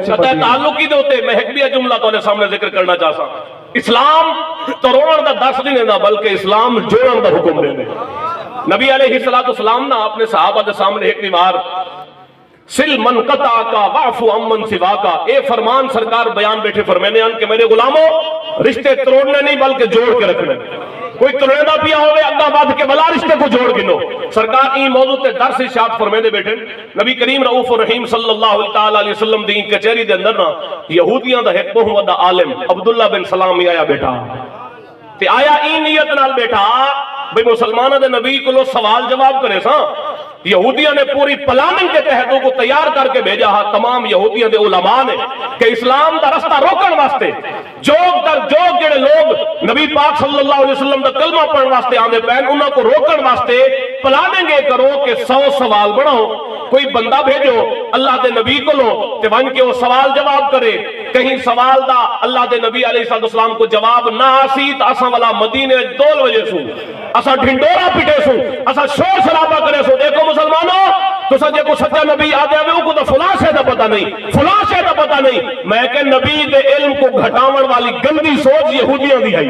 سطح تعلق ہی دے ہوتے میں ایک بھی جملہ تو سامنے ذکر کرنا چاہتا ہوں۔ اسلام توڑن دا درس نہیں دینا بلکہ اسلام جوڑن دا حکم دینے۔ نبی علیہ السلام نا اپنے صحابہ دے سامنے ایک بار سل من قطع کا وعفو امن سوا کا اے فرمان سرکار بیان بیٹھے فرمانے ہیں کہ میرے غلاموں رشتے توڑنے نہیں بلکہ جوڑ کے رکھنے۔ کوئی توڑنا پیا ہوئے اگا بات کے بلا رشتے کو جوڑ گنو۔ سرکار این موضوع تے درس ارشاد فرمانے بیٹھے نبی کریم رؤوف الرحیم صلی اللہ علیہ وسلم دی کچہری دے اندر نا یہودیاں دا ایک بہت بڑا عالم عبداللہ بن سلام آیا بیٹھا تے آیا این نیت نال بیٹھا بھئی مسلمانہ دے نبی کو لو سوال جواب کرے ساں۔ یہودیاں نے پوری پلاننگ کے تحتوں کو تیار کر کے بھیجا ہاں تمام یہودیاں دے علماء نے کہ اسلام دا رستہ روکن واسطے جوگ در جوگ جڑے لوگ نبی پاک صلی اللہ علیہ وسلم دا کلمہ پڑھن واسطے آندے پہن انہاں کو روکن واسطے پلاننگ یہ کرو کہ 100 سوال بڑھاؤ کوئی بندہ بھیجو اللہ دے نبی کو لو تے ون کے وہ سوال جواب کرے کہیں سوال دا اللہ دے نبی علیہ السلام کو جواب نہ آسیت اساں والا مدینے دول وجہ سو اساں ڈھنڈورا پٹے سو اساں شور شرابہ کرے سو دیکھو مسلمانوں تو سجے کو سچا نبی آدھے ہوئے کو تو فلاں سے دا پتہ نہیں فلاں سے دا پتہ نہیں میں کہ نبی دے علم کو گھٹاون والی گندی سوچ یہودیاں دی ہے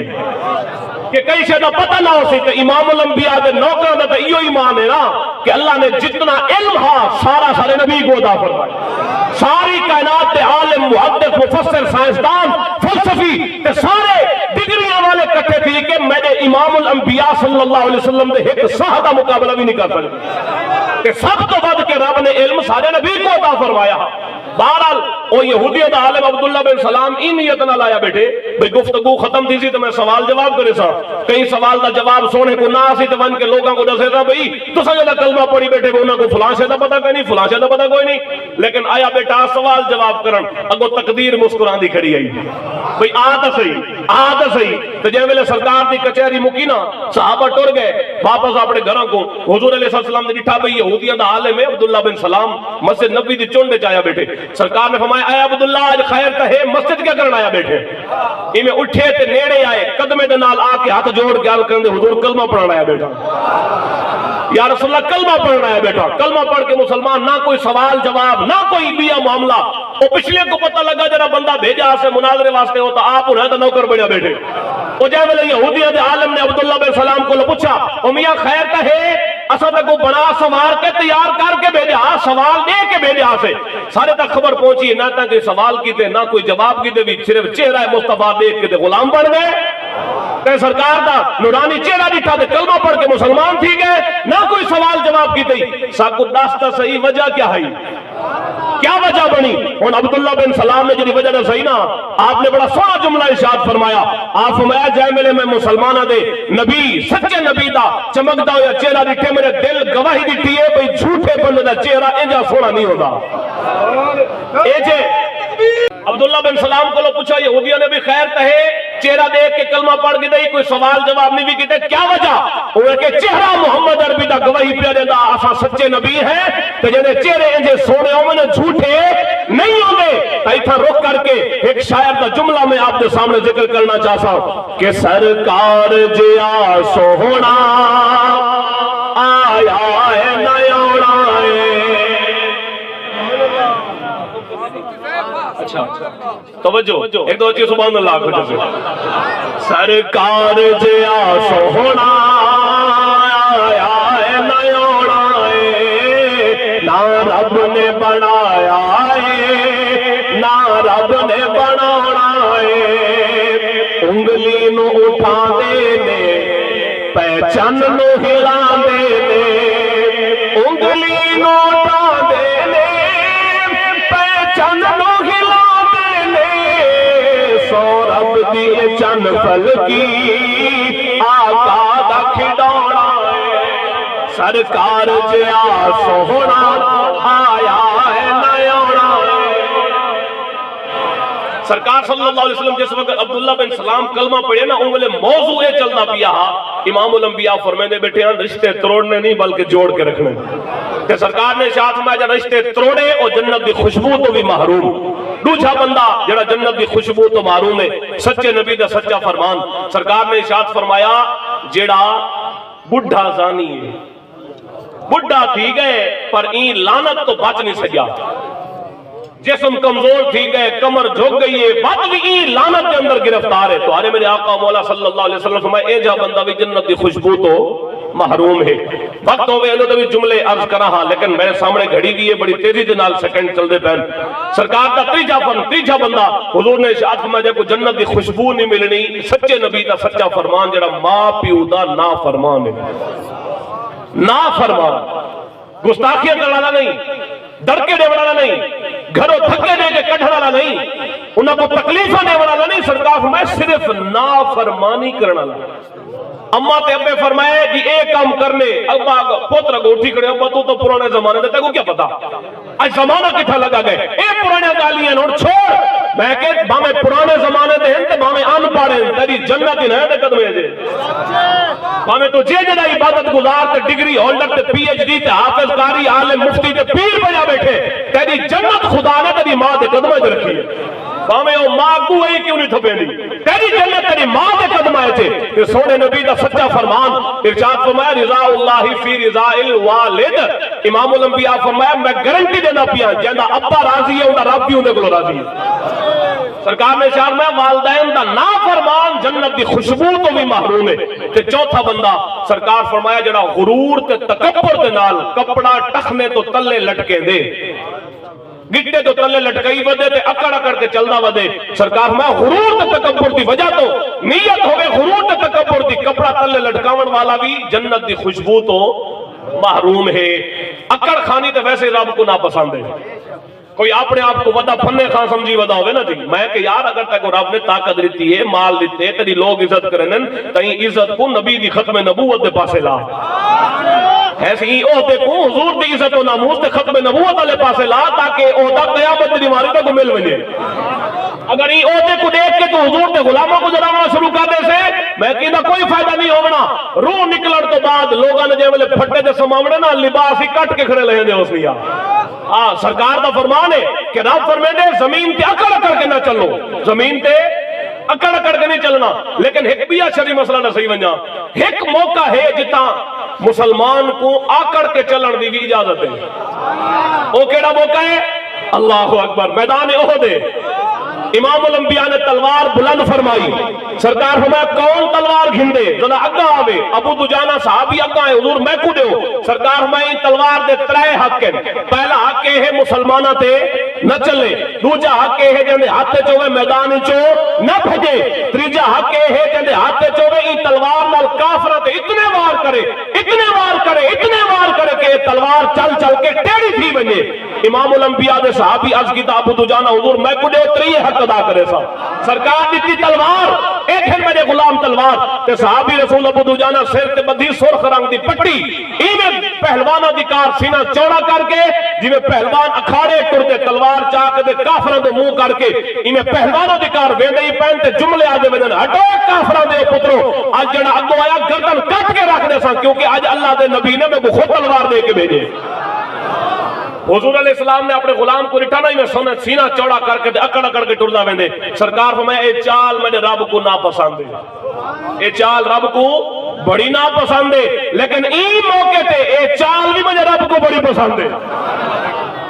کہ کئی سے دا پتہ نہ ہو سی کہ امام الانبیاء دے نوکر دا تو ایو ایمان ہے نا کہ اللہ نے جتنا علم ہا سارا سارے نبی کو عطا فرمایا ساری کائنات دے عالم محدث مفسر سائنسدان فلسفی تے سارے ڈگریاں والے کٹھے تھی کہ میں نے امام الانبیاء صلی اللہ علیہ وسلم دے ایک صاحب کا مقابلہ بھی نہیں کر سکتے کہ سب تو بعد کے رب نے علم سارے نبی کو عطا فرمایا۔ بہرحال وہ یہودیت عالم عبداللہ بن سلام ان نیت نہ لایا بیٹھے بھئی گفتگو ختم تھی سی تو میں سوال جواب کرے سا کہیں سوال دا جواب سونے کو نہ آسی تو ون کے لوگاں کو دسے سا بھئی تو سجدہ کلمہ پڑھی بیٹھے کو انہاں کو فلاں سے دا پتہ کوئی نہیں فلاں سے دا پتہ کوئی نہیں لیکن آیا بیٹا سوال جواب کرن اگو تقدیر مسکران دی کھڑی آئی بھئی آتا صحیح تو جے ویلے سرکار دی کچہری مکی نا صحابہ ٹر گئے واپس اپنے گھراں کو حضور علیہ السلام نے ڈٹھا بھئی یہودیاں دا عالم ہے عبداللہ بن سلام مسجد نبی دی چونڈے چایا بیٹھے سرکار نے فرمایا اے عبداللہ آج خیر کہے مسجد کیا کرنا آیا بیٹھے میں اٹھے تے نیڑے آئے قدمے دے نال آ کے ہاتھ جوڑ کے گل کرن دے حضور کلمہ پڑھنا آیا بیٹھا یا رسول اللہ کلمہ پڑھنا آیا بیٹھا کلمہ پڑھ کے مسلمان نہ کوئی سوال جواب نہ کوئی بیا معاملہ وہ پچھلے کو پتہ لگا جرا بندہ بھیجا سے مناظرے واسطے ہوتا آپ انہیں تو نوکر بڑھیا بیٹھے وہ جائے ویلے یہودیہ دے عالم نے عبداللہ بن سلام کو پوچھا او میاں خیر کہے اسا تک کو بڑا سوال کے تیار کر کے بھیجا سوال دے کے بھیجا سے سارے تک خبر پہنچی نہ تک کوئی سوال کیتے نہ کوئی جواب کیتے بھی صرف چہرہ مصطفیٰ دیکھ کے غلام بن گئے کہ سرکار دا نورانی چہرہ دکھا دے کلمہ پڑھ کے مسلمان تھی گئے نہ کوئی سوال جواب کیتے ساکو داستا صحیح وجہ کیا ہے کیا وجہ بنی اور عبداللہ بن سلام نے جنہی وجہ نہ صحیح نا آپ نے بڑا سونا جملہ ارشاد فرمایا آپ فرمایا جائے ملے میں مسلمانہ دے نبی سچے نبی دا چمکدا ہو یا چہرہ دکھے میرے دل گواہی دیتی ہے بھئی جھوٹے بندے دا چہرہ انجا سونا نہیں ہوتا ایجے عبداللہ بن سلام کو لو پوچھا یہودیوں نے بھی خیر کہے چہرہ دیکھ کے کلمہ پڑھ کے دئی کوئی سوال جواب نہیں بھی کیتے کیا وجہ وہ کہ چہرہ محمد عربی دا گواہی پہ دیتا آسا سچے نبی ہیں تو جنہیں چہرے انجے سونے ہوئے جھوٹے نہیں ہوئے تا اتھا روک کر کے ایک شاعر دا جملہ میں آپ کے سامنے ذکر کرنا چاہتا ہوں کہ سرکار جیا سوہنا آیا ہے نیوڑائے اچھا توجہ ایک دو چیز سبحان اللہ کو جزے سرکار جیا سوہنا آیا ہے نیوڑائے نہ رب نے بنایا ہے نہ رب نے بنانا ہے انگلی نو اٹھا دینے پہچان نو ہلا دینے انگلی نو اٹھا دینے پہچان نو ہلا دینے سورب دیئے چن پل کی آقا دا کھڑونا ہے سرکار جیا سوہنا آیا ہے نیوڑا سرکار صلی اللہ علیہ وسلم جس وقت عبداللہ بن سلام کلمہ پڑھے نا انگلے موضوع چلنا پیا امام الانبیاء فرمینے بیٹھے ہیں رشتے تروڑنے نہیں بلکہ جوڑ کے رکھنے کہ سرکار نے اشارت میں جا رشتے تروڑے اور جنت دی خوشبو تو بھی محروم دوسرا بندہ جڑا جنت دی خوشبو تو محروم ہے سچے نبی دا سچا فرمان سرکار نے اشارت فرمایا جڑا بڑھا زانی ہے بڑھا تھی گئے پر این لانت تو بچ نہیں سکیا जिस्म कमजोर थी गए, कमर झुक गई है, बदवी लानत के अंदर गिरफ्तार है। तो अरे मेरे आका मौला सल्लल्लाहु अलैहि वसल्लम फरमाए ए जा बंदा भी जन्नत की खुशबू तो महरूम है। वक्त हो गए तो भी जुमले अर्ज करा हां, लेकिन मेरे सामने घड़ी भी है, बड़ी तेजी दे नाल सेकंड चलदे पैन। सरकार दा तीजा बंदा हुजूर ने इरशाद फरमाया को जन्नत की खुशबू नहीं मिलनी, सच्चे नबी दा सच्चा फरमान जेड़ा मां प्यो दा ना फरमान है। ना फरमान गुस्ताखियां करने वाला नहीं, डरके देने वाला नहीं, घरों धक्के दे के कढ़ने वाला नहीं, उन्हें को तकलीफा देने वाला नहीं। सरकार फरमाए सिर्फ ना फरमानी करने वाला। अम्मा ते अब्बे फरमाए कि एक काम करने, अब्बा पुत्र गोठी करे, अब्बा तू तो पुराने जमाने दे, तेको क्या पता आज जमाना किथा लगा गए, ए पुराने गालियां नोट छोड़। मैं के भावे पुराने जमाने दे हैं ते भावे अनपढ़ हैं, तेरी जन्नत ही नहीं दे कदमे जे। भावे तो जे जेड़ा इबादत गुजार ते डिग्री होल्डर ते पीएचडी ते हाफिज कारी आलिम मुफ्ती ते पीर बजा बैठे, तेरी जन्नत खुदा ने तेरी मां दे कदमे च रखी है। भावे ओ मां को ही क्यों नहीं थपेंदी, तेरी जन्नत तेरी मां दे कदमे च। ते सोने नबी दा सच्चा फरमान इरशाद फरमाया रिज़ाउल्लाहि फी रिज़ाइल वालिद। इमामुल अंबिया फरमाया मैं गारंटी देना पिया जेंदा अब्बा राजी है उंदा रब भी उंदे कोल राजी है। सरकार ने इरशाद में वालिदैन दा ना फरमान जन्नत दी खुशबू तो भी महरूम है। ते चौथा बंदा सरकार फरमाया जेड़ा गुरूर ते तकब्बुर दे नाल कपड़ा टखने तो तले लटके दे, गिट्टे तो तले लटकाई वदे ते अकड़ अकड़ के चलदा वदे। सरकार में गुरूर ते तकब्बुर दी वजह तो नीयत होवे गुरूर ते तकब्बुर दी, कपड़ा तले लटकावन वाला भी जन्नत दी खुशबू तो महरूम है। अकड़ खानी तो वैसे रब को ना पसंद है। कोई अपने आप को वदा फन्ने खां समझी वदा होवे ना जी, मैं के यार अगर तेको रब ने ताकत दी है, माल दिते, तेरी लोग इज्जत करन, तई इज्जत को नबी दी खत्म नबूवत दे पासे ला। ऐसी ओहदे को हुजूर दी इज्जत और नामूस ते खत्म नबूवत वाले पासे ला, ताकि ओहदा कयामत दी मारी को मिल वने। अगर ई ओहदे को देख के तो हुजूर दे गुलामों को जलाना शुरू कर दे से, मैं कहना कोई फायदा नहीं होना। रूह निकलण तो बाद लोगों ने जे वेले फट्टे दे समावणे ना लिबास ही कट के खड़े लेंदे उसलिया। हां सरकार दा फरमान है कि रब फरमांदे जमीन ते अकड़ अकड़ के ना चलो, जमीन ते अकड़ अकड़ के नहीं चलना। लेकिन एक भी शरी मसला ना सही वजा, एक मौका है जिता मुसलमान को आकड़ के चलन की भी इजाजत है। वो केड़ा मौका है? अल्लाह अकबर, मैदान ओहद है। इमामुल अंबिया ने तलवार बुलंद फरमाई। सरकार फरमाया कौन तलवार घिंदे जरा अग्गा आवे। अबू दुजाना साहबी अग्गा है, हुजूर मैं को देओ। सरकार फरमाई तलवार दे त्रै हक है। पहला हक है मुसलमाना ते न चले, दूजा हक है जिंदे हाथ च होवे मैदान चो न भजे, तीजा हक है जिंदे हाथ च होवे ई तलवार नाल काफरा ते इतने वार करे, इतने वार करे, इतने वार करे कि तलवार चल चल के टेढ़ी थी बने। इमामुल अंबिया दे साहबी अर्ज कीता अबू दुजाना हुजूर मैं को देओ त्रीए हक अदा करे सा। सरकार दी तलवार एक है मेरे गुलाम तलवार ते साहबी रसूल अबू दुजाना सिर ते बंधी सुर्ख रंग दी पट्टी, इवें पहलवाना दी कार सीना चौड़ा करके जिवें पहलवान अखाड़े टुरदे तलवार चाक दे काफरां दे मुंह करके इवें पहलवाना दी कार वेंदे ही पैन ते जुमले आदे वेंदे हटो काफरां दे पुत्रो आज जड़ा अगो आया गर्दन कट के रख दे सा, क्योंकि आज अल्लाह दे नबी ने मैं खुद तलवार दे के भेजे। हुजूर अलैहिस्सलाम ने अपने गुलाम को रिठाना ही में सोने सीना चौड़ा करके अकड़ अकड़ के टुरदा वेंदे। सरकार फरमाया ए चाल मेरे रब को ना पसंद है, ए चाल रब को बड़ी ना पसंद है। लेकिन ई मौके पे ए चाल भी मेरे रब को बड़ी पसंद है,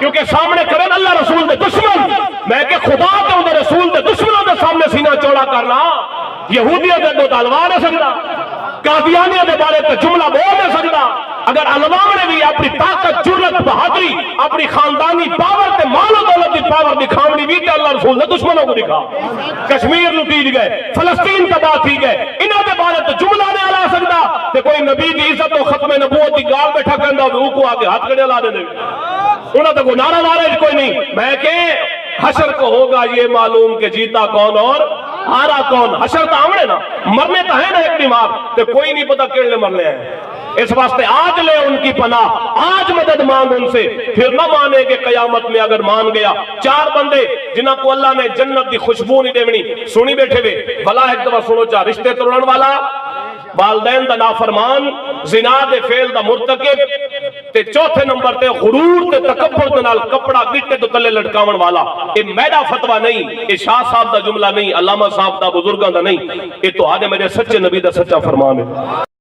क्योंकि सामने करें अल्लाह रसूल दे दुश्मन। मैं के खुदा ते उनके रसूल दे दुश्मनों के सामने सीना चौड़ा करना, यहूदियों के दो तलवार है सकदा, कादियानियों के बारे में जुमला बोल नहीं सकता। अगर अलवाम ने भी अपनी ताकत जुर्रत बहादुरी अपनी खानदानी पावर ते मालो दौलत की पावर दिखावनी भी ते अल्लाह रसूल ने दुश्मनों को दिखा। कश्मीर लुटी गए, फलस्तीन तबाह थी गए, इन्हों के बारे तो जुमला नहीं ला सकता। ते कोई नबी की इज्जत तो खत्म नबूवत की गाल बैठा कहता को आके हाथ खड़े ला दे, उन्हें तो कोई नारा नारे कोई नहीं। मैं के हशर को होगा ये मालूम के जीता कौन और हारा कौन। हशर तो आमने ना, मरने तो है ना एक दिमाग, तो कोई नहीं पता केड़े मरने हैं। इस वास्ते आज ले उनकी पनाह, आज मदद मांग उनसे, फिर न माने कि कयामत में अगर मान गया। चार बंदे जिन्हों को अल्लाह ने जन्नत की खुशबू नहीं देवनी, सुनी बैठे वे भला एक दफा सुनो चा, रिश्ते तोड़न वाला, वालदैन दा नाफरमान, जिना दे फेल दा मुर्तकिब, ते चौथे नंबर ते गुरूर ते तकब्बुर दे नाल कपड़ा गिट्टे तो तले लटकावन वाला। ये मेरा फतवा नहीं, ये शाह साहब दा जुमला नहीं, अल्लामा साहब दा बुजुर्गां दा नहीं, ये तो आदे मेरे सच्चे नबी दा सच्चा फरमान है।